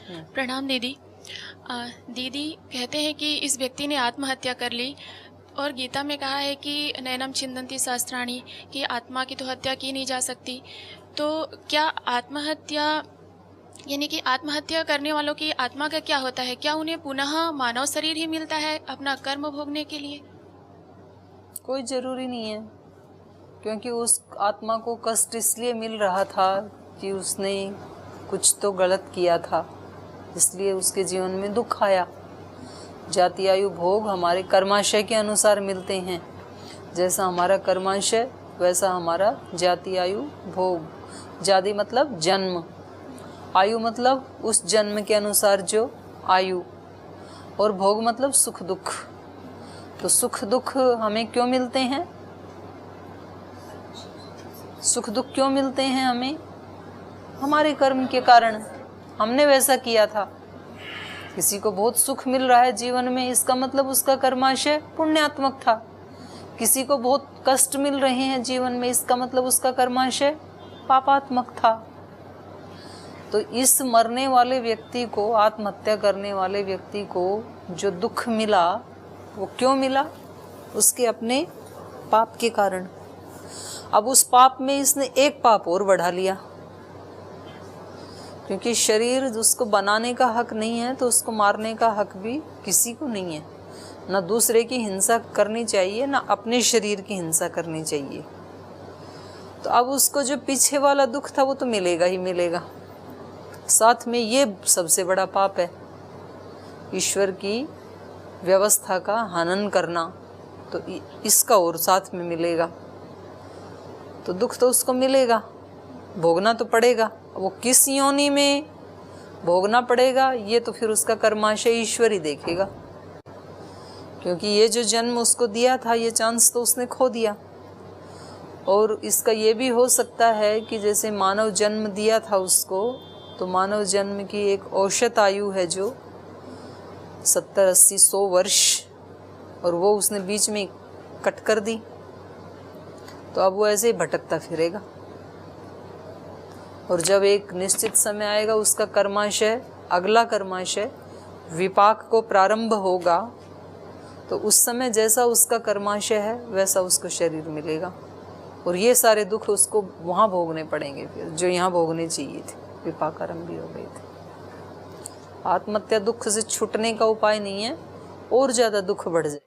प्रणाम दीदी। दीदी कहते हैं कि इस व्यक्ति ने आत्महत्या कर ली और गीता में कहा है कि नैनम छिन्दन्ति सहस्राणि, कि आत्मा की तो हत्या की नहीं जा सकती। तो क्या आत्महत्या यानी कि आत्महत्या करने वालों की आत्मा का क्या होता है? क्या उन्हें पुनः मानव शरीर ही मिलता है अपना कर्म भोगने के लिए? कोई ज़रूरी नहीं है, क्योंकि उस आत्मा को कष्ट इसलिए मिल रहा था कि उसने कुछ तो गलत किया था, इसलिए उसके जीवन में दुख आया। जाति आयु भोग हमारे कर्माशय के अनुसार मिलते हैं। जैसा हमारा कर्माशय वैसा हमारा जाति आयु भोग। जाति मतलब जन्म, आयु मतलब उस जन्म के अनुसार जो आयु, और भोग मतलब सुख दुख। तो सुख दुख हमें क्यों मिलते हैं? सुख दुख क्यों मिलते हैं हमें? हमारे कर्म के कारण। हमने वैसा किया था। किसी को बहुत सुख मिल रहा है जीवन में, इसका मतलब उसका कर्माशय पुण्यात्मक था। किसी को बहुत कष्ट मिल रहे हैं जीवन में, इसका मतलब उसका कर्माशय पापात्मक था। तो इस मरने वाले व्यक्ति को, आत्महत्या करने वाले व्यक्ति को जो दुख मिला, वो क्यों मिला? उसके अपने पाप के कारण। अब उस पाप में इसने एक पाप और बढ़ा लिया, क्योंकि शरीर उसको बनाने का हक नहीं है, तो उसको मारने का हक भी किसी को नहीं है। ना दूसरे की हिंसा करनी चाहिए, ना अपने शरीर की हिंसा करनी चाहिए। तो अब उसको जो पीछे वाला दुख था वो तो मिलेगा ही मिलेगा, साथ में ये सबसे बड़ा पाप है, ईश्वर की व्यवस्था का हनन करना। तो इसका और साथ में मिलेगा, तो दुख तो उसको मिलेगा, भोगना तो पड़ेगा। वो किस योनि में भोगना पड़ेगा ये तो फिर उसका कर्माशय ईश्वर ही देखेगा, क्योंकि ये जो जन्म उसको दिया था, ये चांस तो उसने खो दिया। और इसका ये भी हो सकता है कि जैसे मानव जन्म दिया था उसको, तो मानव जन्म की एक औसत आयु है जो 70, 80, 100 वर्ष, और वो उसने बीच में कट कर दी, तो अब वो ऐसे ही भटकता फिरेगा। और जब एक निश्चित समय आएगा, उसका कर्माशय, अगला कर्माशय विपाक को प्रारंभ होगा, तो उस समय जैसा उसका कर्माशय है वैसा उसको शरीर मिलेगा। और ये सारे दुख उसको वहाँ भोगने पड़ेंगे फिर, जो यहाँ भोगने चाहिए थे। विपाक आरंभ भी हो गए थे। आत्महत्या दुख से छूटने का उपाय नहीं है, और ज़्यादा दुख बढ़ जाए।